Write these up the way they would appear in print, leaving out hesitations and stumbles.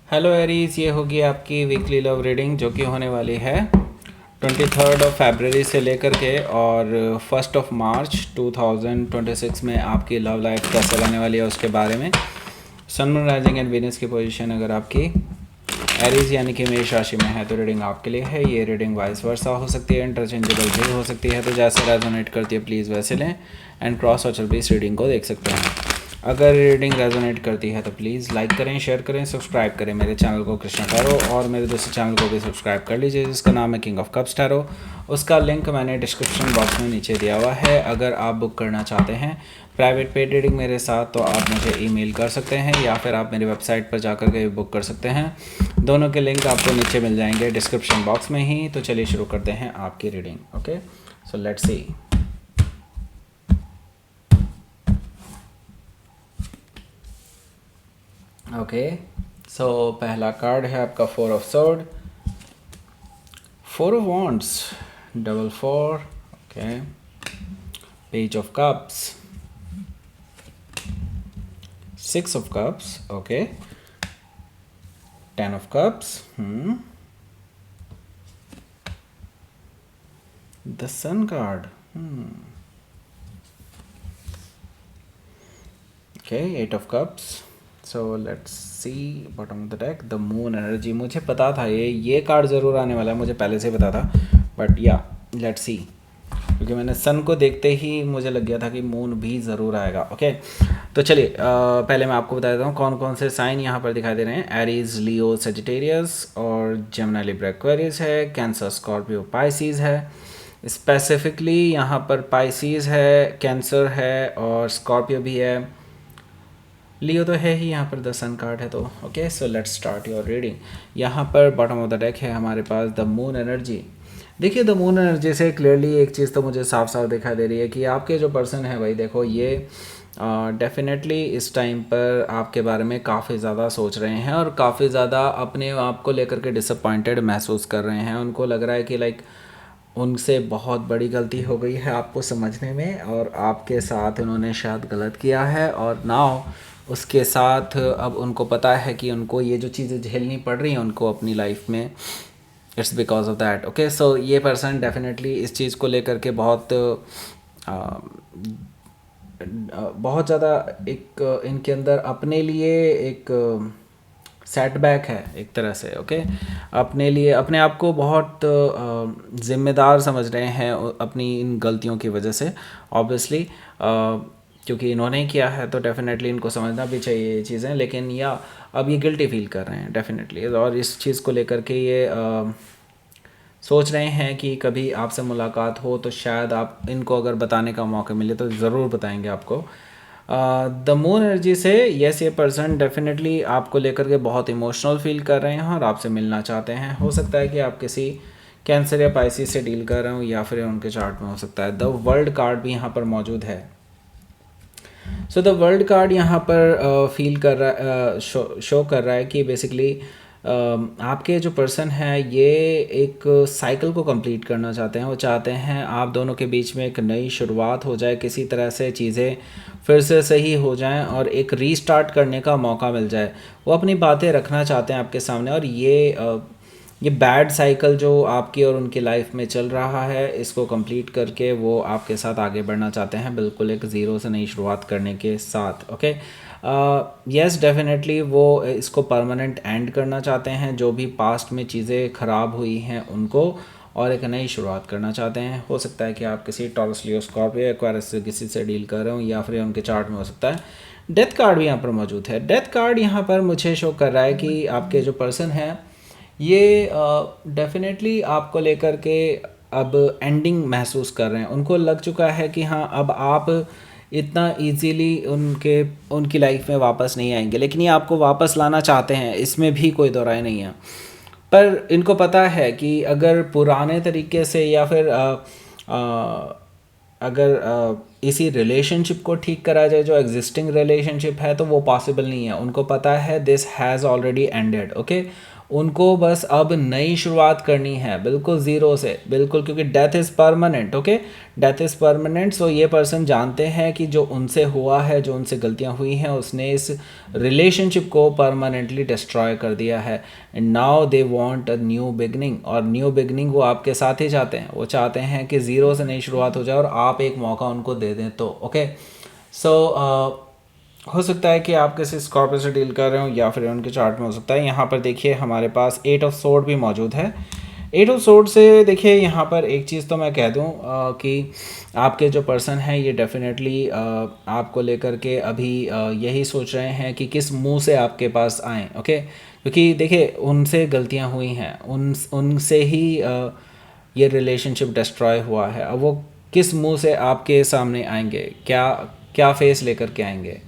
Hello Aries, ये होगी आपकी वीकली लव रीडिंग जो कि होने वाली है 23 फरवरी से लेकर के और 1 मार्च 2026 में आपकी लव लाइफ कैसे रहने वाली है उसके बारे में। Sun moon rising and Venus की पोजीशन अगर आपकी एरीज यानी कि मेष राशि में है तो रीडिंग आपके लिए है। ये रीडिंग वाइस वर्सा हो सकती है, इंटरचेंजेबल भी हो सकती है, तो जैसे रेजोनेट करती है प्लीज़ वैसे लें एंड क्रॉस और चल भी इस रीडिंग को देख सकते हैं। अगर रीडिंग रेजोनेट करती है तो प्लीज़ लाइक करें, शेयर करें, सब्सक्राइब करें मेरे चैनल को कृष्णा टैरो, और मेरे दूसरे चैनल को भी सब्सक्राइब कर लीजिए जिसका नाम है किंग ऑफ कप्स टैरो। उसका लिंक मैंने डिस्क्रिप्शन बॉक्स में नीचे दिया हुआ है। अगर आप बुक करना चाहते हैं प्राइवेट पेड रीडिंग मेरे साथ तो आप मुझे ईमेल कर सकते हैं या फिर आप मेरी वेबसाइट पर जाकर के बुक कर सकते हैं। दोनों के लिंक आपको नीचे मिल जाएंगे डिस्क्रिप्शन बॉक्स में ही। तो चलिए शुरू करते हैं आपकी reading. Okay, so let's see. Okay, so पहला कार्ड है आपका 4 of sword, 4 of wands, double 4, okay, page of cups, 6 of cups, okay, 10 of cups, the sun card, okay, 8 of cups. So let's see bottom of the deck, the moon energy. मुझे पता था ये card ज़रूर आने वाला है, मुझे पहले से पता था, बट या लेट्स सी, क्योंकि मैंने सन को देखते ही मुझे लग गया था कि मून भी ज़रूर आएगा। ओके, तो चलिए पहले मैं आपको बता देता हूँ कौन कौन से साइन यहाँ पर दिखाई दे रहे हैं। एरीज, लियो, सेजिटेरियस और जेमिनी, लिब्रा, एक्वेरियस है। कैंसर, स्कॉर्पियो, पाइसिस है। स्पेसिफिकली यहाँ पर पाइसिस है, कैंसर है और स्कॉर्पियो भी है। लियो तो है ही, यहाँ पर द सन कार्ड है। तो okay, so let's start your reading. यहाँ पर बॉटम ऑफ द डेक है हमारे पास द मून एनर्जी। देखिए, द मून एनर्जी से क्लियरली एक चीज़ तो मुझे साफ साफ दिखाई दे रही है कि आपके जो पर्सन है भाई, देखो ये डेफिनेटली इस टाइम पर आपके बारे में काफ़ी ज़्यादा सोच रहे हैं और काफ़ी ज़्यादा अपने आप को लेकर के डिसअपॉइंटेड महसूस कर रहे हैं। उनको लग रहा है कि लाइक उनसे बहुत बड़ी गलती हो गई है आपको समझने में, और आपके साथ उन्होंने शायद गलत किया है, और नाउ उसके साथ अब उनको पता है कि उनको ये जो चीज़ें झेलनी पड़ रही हैं उनको अपनी लाइफ में, it's because of that. Okay, so ये पर्सन डेफिनेटली इस चीज़ को लेकर के बहुत ज़्यादा एक इनके अंदर अपने लिए एक सेटबैक है एक तरह से। ओके, अपने लिए अपने आप को बहुत ज़िम्मेदार समझ रहे हैं अपनी इन गलतियों की वजह से, ऑब्वियसली क्योंकि इन्होंने किया है तो डेफिनेटली इनको समझना भी चाहिए ये चीज़ें, लेकिन या अब ये गिल्टी फील कर रहे हैं डेफिनेटली, और इस चीज़ को लेकर के ये सोच रहे हैं कि कभी आपसे मुलाकात हो तो शायद आप इनको अगर बताने का मौका मिले तो ज़रूर बताएंगे आपको। द मून एनर्जी से यस, ये पर्सन डेफिनेटली आपको लेकर के बहुत इमोशनल फील कर रहे हैं और आपसे मिलना चाहते हैं। हो सकता है कि आप किसी कैंसर या पाइसिस से डील कर रहे हो, या फिर उनके चार्ट में हो सकता है। द वर्ल्ड कार्ड भी यहाँ पर मौजूद है। सो द वर्ल्ड कार्ड यहाँ पर फील कर रहा शो कर रहा है कि बेसिकली आपके जो पर्सन है ये एक साइकिल को कंप्लीट करना चाहते हैं। वो चाहते हैं आप दोनों के बीच में एक नई शुरुआत हो जाए, किसी तरह से चीज़ें फिर से सही हो जाएं और एक रीस्टार्ट करने का मौका मिल जाए। वो अपनी बातें रखना चाहते हैं आपके सामने, और ये बैड साइकिल जो आपकी और उनकी लाइफ में चल रहा है इसको कंप्लीट करके वो आपके साथ आगे बढ़ना चाहते हैं, बिल्कुल एक ज़ीरो से नई शुरुआत करने के साथ। ओके, यस, डेफिनेटली वो इसको परमानेंट एंड करना चाहते हैं, जो भी पास्ट में चीज़ें ख़राब हुई हैं उनको, और एक नई शुरुआत करना चाहते हैं। हो सकता है कि आप किसी टॉरस, लियो, स्कॉर्पियो, एक्वेरियस से किसी से डील कर रहे हो, या फिर उनके चार्ट में हो सकता है। डेथ कार्ड भी यहाँ पर मौजूद है। डेथ कार्ड यहाँ पर मुझे शो कर रहा है कि आपके जो पर्सन है ये डेफिनेटली आपको लेकर के अब एंडिंग महसूस कर रहे हैं। उनको लग चुका है कि हाँ, अब आप इतना इजीली उनकी लाइफ में वापस नहीं आएंगे, लेकिन ये आपको वापस लाना चाहते हैं, इसमें भी कोई दो राय नहीं है। पर इनको पता है कि अगर पुराने तरीके से या फिर अगर इसी रिलेशनशिप को ठीक करा जाए जो एग्जिस्टिंग रिलेशनशिप है, तो वो पॉसिबल नहीं है। उनको पता है this has already ended. Okay, उनको बस अब नई शुरुआत करनी है, बिल्कुल ज़ीरो से, बिल्कुल, क्योंकि death is permanent. Okay, death is permanent. So ये पर्सन जानते हैं कि जो उनसे हुआ है, जो उनसे गलतियां हुई हैं, उसने इस रिलेशनशिप को परमानेंटली डिस्ट्रॉय कर दिया है। And now they want a new beginning, और न्यू बिगनिंग वो आपके साथ ही चाहते हैं। वो चाहते हैं कि ज़ीरो से नई शुरुआत हो जाए और आप एक मौका उनको दे दें। तो ओके, सो हो सकता है कि आप किसी स्कॉर्पियो से डील कर रहे हो, या फिर उनके चार्ट में हो सकता है। यहाँ पर देखिए हमारे पास 8 ऑफ सोर्ड भी मौजूद है। 8 ऑफ सोर्ड से देखिए यहाँ पर एक चीज़ तो मैं कह दूँ कि आपके जो पर्सन हैं ये डेफिनेटली आपको लेकर के अभी यही सोच रहे हैं कि किस मुंह से आपके पास आएँ। ओके, क्योंकि देखिए उनसे गलतियाँ हुई हैं, उनसे ही ये रिलेशनशिप डिस्ट्रॉय हुआ है। अब वो किस मुंह से आपके सामने आएंगे, क्या क्या फेस लेकर के आएंगे।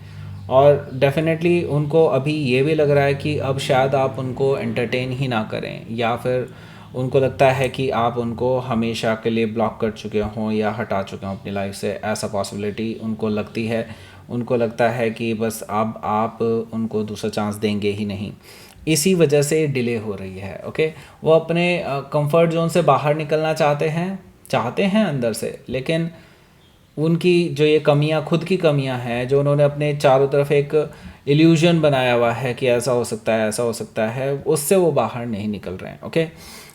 और डेफिनेटली उनको अभी ये भी लग रहा है कि अब शायद आप उनको एंटरटेन ही ना करें, या फिर उनको लगता है कि आप उनको हमेशा के लिए ब्लॉक कर चुके हों या हटा चुके हों अपनी लाइफ से। ऐसा पॉसिबिलिटी उनको लगती है। उनको लगता है कि बस अब आप उनको दूसरा चांस देंगे ही नहीं, इसी वजह से डिले हो रही है। ओके, वो अपने कंफर्ट जोन से बाहर निकलना चाहते हैं अंदर से, लेकिन उनकी जो ये कमियां, खुद की कमियां हैं, जो उन्होंने अपने चारों तरफ एक इल्यूजन बनाया हुआ है कि ऐसा हो सकता है, ऐसा हो सकता है, उससे वो बाहर नहीं निकल रहे हैं। ओके,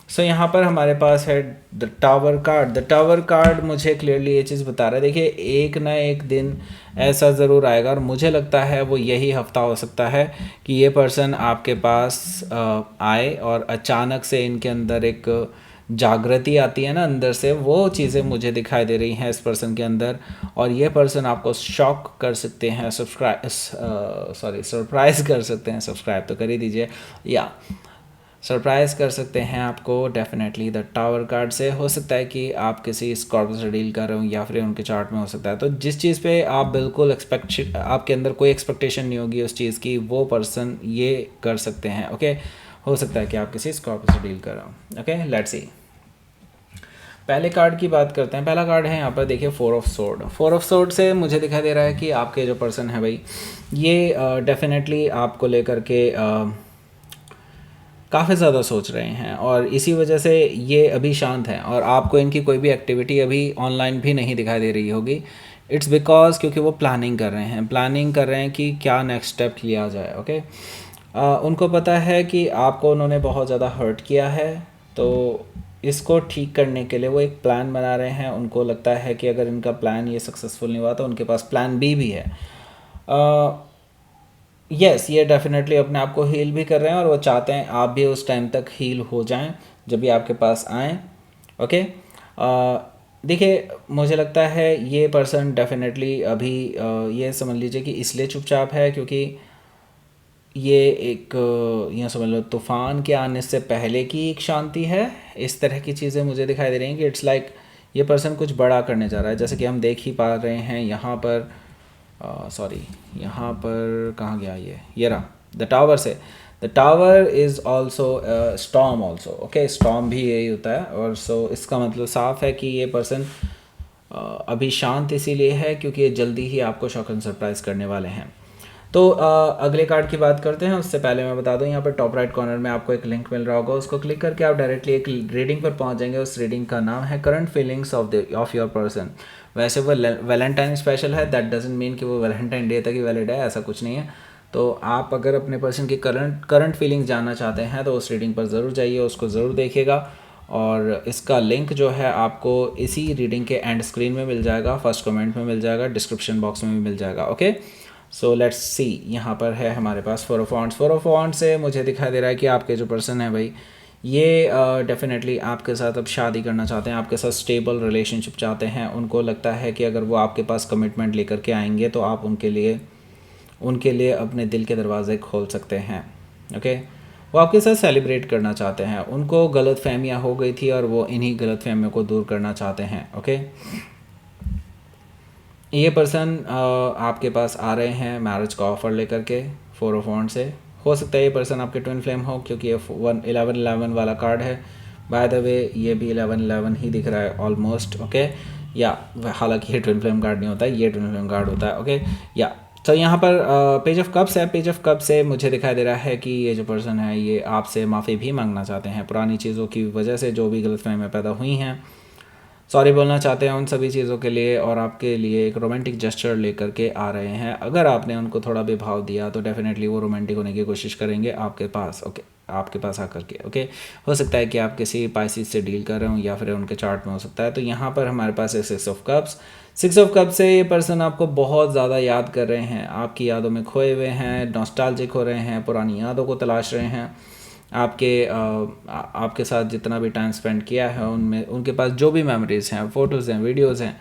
सो यहाँ पर हमारे पास है the tower card. The tower card मुझे क्लियरली ये चीज़ बता रहा है, देखिए एक ना एक दिन ऐसा ज़रूर आएगा, और मुझे लगता है वो यही हफ्ता हो सकता है कि ये पर्सन आपके पास आए और अचानक से इनके अंदर एक जागृति आती है ना अंदर से, वो चीज़ें मुझे दिखाई दे रही हैं इस पर्सन के अंदर। और ये पर्सन आपको शॉक कर सकते हैं, सरप्राइज़ कर सकते हैं। सब्सक्राइब तो कर ही दीजिए, या सरप्राइज़ कर सकते हैं आपको डेफिनेटली द टावर कार्ड से। हो सकता है कि आप किसी स्कॉर्पियो से डील कर रहे हो, या फिर उनके चार्ट में हो सकता है। तो जिस चीज़ पे आप बिल्कुल आपके अंदर कोई एक्सपेक्टेशन नहीं होगी उस चीज़ की, वो पर्सन ये कर सकते हैं। ओके, हो सकता है कि आप किसी स्कॉर्पियो से डील कर रहे हो। Okay, let's see. पहले कार्ड की बात करते हैं। पहला कार्ड है यहाँ पर देखिए 4 ऑफ सोर्ड। 4 ऑफ सोर्ड से मुझे दिखाई दे रहा है कि आपके जो पर्सन है भाई, ये डेफिनेटली आपको लेकर के काफ़ी ज़्यादा सोच रहे हैं, और इसी वजह से ये अभी शांत हैं, और आपको इनकी कोई भी एक्टिविटी अभी ऑनलाइन भी नहीं दिखाई दे रही होगी। इट्स बिकॉज क्योंकि वो प्लानिंग कर रहे हैं कि क्या नेक्स्ट स्टेप लिया जाए। ओके, उनको पता है कि आपको उन्होंने बहुत ज़्यादा हर्ट किया है, तो इसको ठीक करने के लिए वो एक प्लान बना रहे हैं। उनको लगता है कि अगर इनका प्लान ये सक्सेसफुल नहीं हुआ तो उनके पास प्लान बी भी है। यस, ये डेफिनेटली अपने आप को हील भी कर रहे हैं, और वो चाहते हैं आप भी उस टाइम तक हील हो जाएं जब भी आपके पास आएँ। ओके, देखिए मुझे लगता है ये पर्सन डेफिनेटली अभी ये समझ लीजिए कि इसलिए चुपचाप है क्योंकि ये एक यूँ समझ लो तूफ़ान के आने से पहले की एक शांति है। इस तरह की चीज़ें मुझे दिखाई दे रही हैं कि इट्स लाइक ये पर्सन कुछ बड़ा करने जा रहा है, जैसे कि हम देख ही पा रहे हैं यहाँ पर। सॉरी, यहाँ पर कहाँ गया ये रहा द टावर से। The tower is also storm also. Okay, storm भी यही होता है। और सो इसका मतलब साफ है कि ये पर्सन अभी शांत इसीलिए है क्योंकि ये जल्दी ही आपको शॉक एंड सरप्राइज़ करने वाले हैं। तो अगले कार्ड की बात करते हैं। उससे पहले मैं बता दूं, यहाँ पर टॉप राइट कॉर्नर में आपको एक लिंक मिल रहा होगा, उसको क्लिक करके आप डायरेक्टली एक रीडिंग पर पहुंच जाएंगे। उस रीडिंग का नाम है current feelings of your person. वैसे वो वैलेंटाइन स्पेशल है, दैट डजंट मीन कि वो वैलेंटाइन डे तक ही वैलिड है, ऐसा कुछ नहीं है। तो आप अगर अपने पर्सन की करंट फीलिंग्स जानना चाहते हैं तो उस रीडिंग पर ज़रूर जाइए, उसको ज़रूर देखिएगा। और इसका लिंक जो है आपको इसी रीडिंग के एंड स्क्रीन में मिल जाएगा, फर्स्ट कमेंट में मिल जाएगा, डिस्क्रिप्शन बॉक्स में भी मिल जाएगा। ओके, सो लेट्स सी। यहाँ पर है हमारे पास 4 ऑफ वांड्स। 4 ऑफ वांड्स से मुझे दिखाई दे रहा है कि आपके जो पर्सन है भाई, ये डेफिनेटली आपके साथ अब शादी करना चाहते हैं, आपके साथ स्टेबल रिलेशनशिप चाहते हैं। उनको लगता है कि अगर वो आपके पास कमिटमेंट लेकर के आएंगे तो आप उनके लिए अपने दिल के दरवाजे खोल सकते हैं। ओके, वो आपके साथ सेलिब्रेट करना चाहते हैं। उनको गलत फहमियाँ हो गई थी और वो इन्हीं गलत फहमियों को दूर करना चाहते हैं। ओके, ये पर्सन आपके पास आ रहे हैं मैरिज का ऑफ़र लेकर के 4 ऑफ वांड्स से। हो सकता है ये पर्सन आपके ट्विन फ्लेम हो क्योंकि ये 1111 वाला कार्ड है। बाय द वे ये भी 1111 ही दिख रहा है ऑलमोस्ट। ओके, या हालांकि ये ट्विन फ्लेम कार्ड नहीं होता है, ये ट्विन फ्लेम कार्ड होता है। ओके, या तो यहाँ पर पेज ऑफ कप्स है। पेज ऑफ कप से मुझे दिखाई दे रहा है कि ये जो पर्सन है ये आपसे माफ़ी भी मांगना चाहते हैं पुरानी चीज़ों की वजह से, जो भी गलतफहमियाँ पैदा हुई हैं। सॉरी बोलना चाहते हैं उन सभी चीज़ों के लिए, और आपके लिए एक रोमांटिक जेस्चर लेकर के आ रहे हैं। अगर आपने उनको थोड़ा भी भाव दिया तो डेफिनेटली वो रोमांटिक होने की कोशिश करेंगे आपके पास, ओके, आपके पास आकर के, ओके। हो सकता है कि आप किसी पाइसिस से डील कर रहे हो या फिर उनके चार्ट में हो सकता है। तो यहाँ पर हमारे पास है 6 ऑफ कप्स। 6 ऑफ कप से ये पर्सन आपको बहुत ज़्यादा याद कर रहे हैं, आपकी यादों में खोए हुए हैं, नॉस्टैल्जिक हो रहे हैं, पुरानी यादों को तलाश रहे हैं। आपके साथ जितना भी टाइम स्पेंड किया है उनमें उनके पास जो भी मेमोरीज़ हैं, फ़ोटोज़ हैं, वीडियोज़ हैं,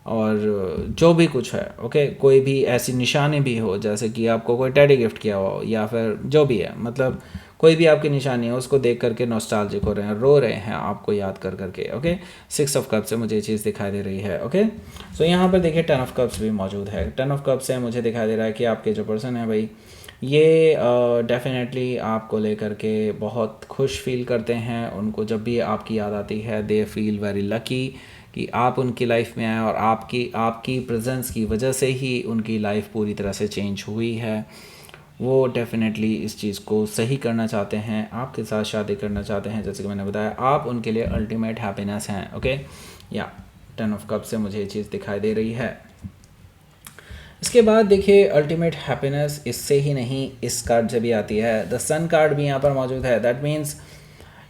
और जो भी कुछ है, ओके। कोई भी ऐसी निशानी भी हो, जैसे कि आपको कोई टेडी गिफ्ट किया हो या फिर जो भी है, मतलब कोई भी आपकी निशानी है, उसको देख करके नॉस्टैल्जिक हो रहे हैं, रो रहे हैं आपको याद कर करके, ओके। 6 ऑफ कप से मुझे ये चीज़ दिखाई दे रही है, ओके। सो यहाँ पर देखिए 10 ऑफ कप्स भी मौजूद है। 10 ऑफ कप से मुझे दिखाई दे रहा है कि आपके जो पर्सन है भाई, ये डेफिनेटली आपको लेकर के बहुत खुश फील करते हैं। उनको जब भी आपकी याद आती है दे फील वेरी लकी कि आप उनकी लाइफ में आए, और आपकी प्रेजेंस की वजह से ही उनकी लाइफ पूरी तरह से चेंज हुई है। वो डेफिनेटली इस चीज़ को सही करना चाहते हैं, आपके साथ शादी करना चाहते हैं। जैसे कि मैंने बताया, आप उनके लिए अल्टीमेट हैप्पीनेस हैं, ओके। या 10 ऑफ कप से मुझे ये चीज़ दिखाई दे रही है। इसके बाद देखिए अल्टीमेट हैप्पीनेस इससे ही नहीं, इस कार्ड से भी आती है। द सन कार्ड भी यहाँ पर मौजूद है। दैट मीन्स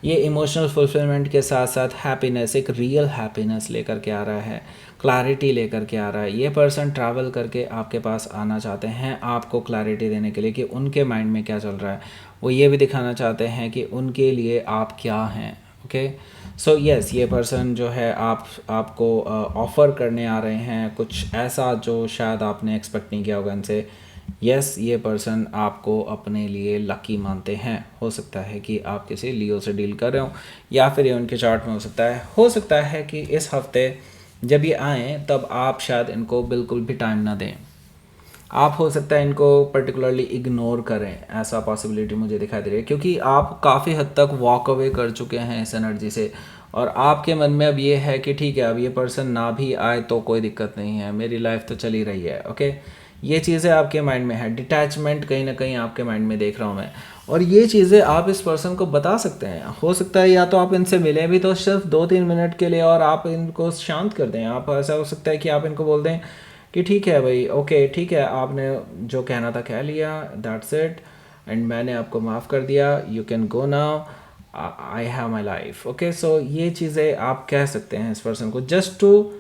ये इमोशनल फुलफिलमेंट के साथ साथ हैप्पीनेस, एक रियल हैप्पीनेस लेकर के आ रहा है, क्लैरिटी लेकर के आ रहा है। ये पर्सन ट्रैवल करके आपके पास आना चाहते हैं आपको क्लैरिटी देने के लिए कि उनके माइंड में क्या चल रहा है। वो ये भी दिखाना चाहते हैं कि उनके लिए आप क्या हैं, ओके। सो यस, ये पर्सन जो है आपको ऑफ़र करने आ रहे हैं कुछ ऐसा जो शायद आपने एक्सपेक्ट नहीं किया होगा इनसे। यस, ये पर्सन आपको अपने लिए लकी मानते हैं। हो सकता है कि आप किसी लियो से डील कर रहे हो, या फिर ये उनके चार्ट में हो सकता है कि इस हफ्ते जब ये आएँ तब आप शायद इनको बिल्कुल भी टाइम ना दें। आप हो सकता है इनको पर्टिकुलरली इग्नोर करें, ऐसा पॉसिबिलिटी मुझे दिखाई दे रही है, क्योंकि आप काफ़ी हद तक वॉक अवे कर चुके हैं इस एनर्जी से, और आपके मन में अब ये है कि ठीक है, अब ये पर्सन ना भी आए तो कोई दिक्कत नहीं है, मेरी लाइफ तो चली रही है, ओके। ये चीज़ें आपके माइंड में है, डिटैचमेंट कहीं ना कहीं आपके माइंड में देख रहा हूँ मैं, और ये चीज़ें आप इस पर्सन को बता सकते हैं। हो सकता है या तो आप इनसे मिले भी तो सिर्फ 2-3 मिनट के लिए, और आप इनको शांत कर दें। आप ऐसा हो सकता है कि आप इनको बोल दें कि ठीक है भाई, ओके ठीक है, आपने जो कहना था कह लिया, दैट्स इट, एंड मैंने आपको माफ़ कर दिया, you can go now, I have my life, okay. So ये चीज़ें आप कह सकते हैं इस पर्सन को, just to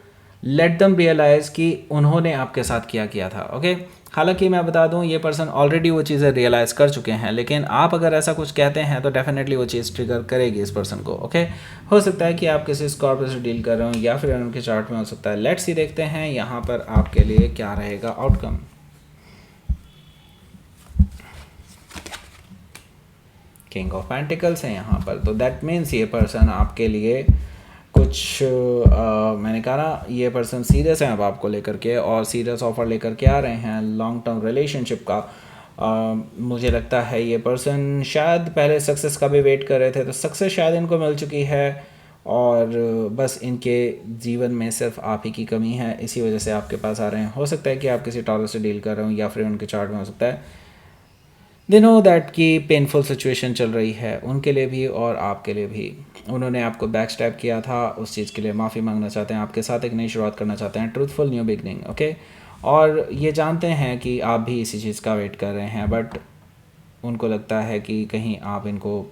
let them realise कि उन्होंने आपके साथ क्या किया था, ओके। हालांकि मैं बता दूं ये पर्सन ऑलरेडी वो चीज़ें रियलाइज़ कर चुके हैं, लेकिन आप अगर ऐसा कुछ कहते हैं तो डेफिनेटली वो चीज़ ट्रिगर करेगी इस पर्सन को, ओके। हो सकता है कि आप किसी स्कॉर्पियो से डील कर रहे हो, या फिर उनके चार्ट में हो सकता है। लेट्स सी, देखते हैं यहाँ पर आपके लिए क्या रहेगा आउटकम। किंग ऑफ पेंटिकल्स है यहाँ पर, तो दैट मीन्स ये पर्सन आपके लिए कुछ मैंने कहा ना, ये पर्सन सीरियस है अब आपको लेकर के, और सीरियस ऑफर लेकर के आ रहे हैं लॉन्ग टर्म रिलेशनशिप का। मुझे लगता है ये पर्सन शायद पहले सक्सेस का भी वेट कर रहे थे, तो सक्सेस शायद इनको मिल चुकी है, और बस इनके जीवन में सिर्फ आप ही की कमी है, इसी वजह से आपके पास आ रहे हैं। हो सकता है कि आप किसी टॉरस से डील कर रहे हो, या फिर उनके चार्ट में हो सकता है दे नो दैट कि पेनफुल सिचुएशन चल रही है उनके लिए भी और आपके लिए भी। उन्होंने आपको बैक स्टैप किया था, उस चीज़ के लिए माफ़ी मांगना चाहते हैं, आपके साथ एक नई शुरुआत करना चाहते हैं, ट्रूथफुल न्यू बिगनिंग, ओके। और ये जानते हैं कि आप भी इसी चीज़ का वेट कर रहे हैं, बट उनको लगता है कि कहीं आप इनको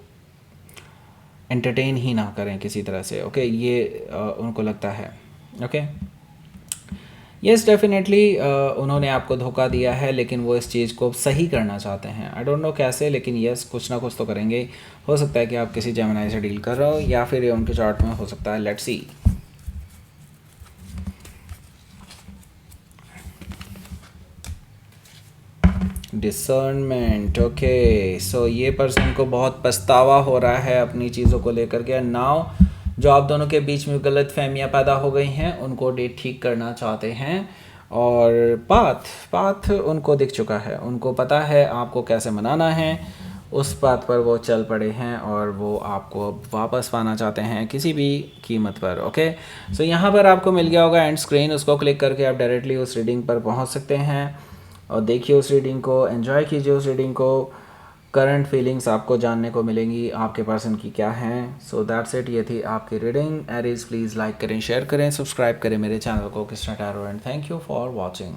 एंटरटेन ही ना करें किसी तरह से, ओके। ये उनको लगता है, ओके। यस, डेफिनेटली उन्होंने आपको धोखा दिया है, लेकिन वो इस चीज़ को सही करना चाहते हैं। आई डोंट नो कैसे, लेकिन यस, कुछ ना कुछ तो करेंगे। हो सकता है कि आप किसी जेमिनी से डील कर रहे हो, या फिर ये उनके चार्ट में हो सकता है। Let's see. Discernment, okay. So ये पर्सन को बहुत पछतावा हो रहा है अपनी चीज़ों को लेकर के। नाउ जो आप दोनों के बीच में गलत फहमियाँ पैदा हो गई हैं उनको ठीक करना चाहते हैं, और पाथ उनको दिख चुका है, उनको पता है आपको कैसे मनाना है, उस बात पर वो चल पड़े हैं, और वो आपको अब वापस पाना चाहते हैं किसी भी कीमत पर, ओके। सो यहाँ पर आपको मिल गया होगा एंड स्क्रीन, उसको क्लिक करके आप डायरेक्टली उस रीडिंग पर पहुँच सकते हैं। और देखिए उस रीडिंग को, एंजॉय कीजिए उस रीडिंग को। करंट फीलिंग्स आपको जानने को मिलेंगी आपके पर्सन की क्या हैं। सो दैट्स इट, ये थी आपकी रीडिंग। एरीज प्लीज़ लाइक करें, शेयर करें, सब्सक्राइब करें मेरे चैनल को Krishna tarot, and thank you for watching.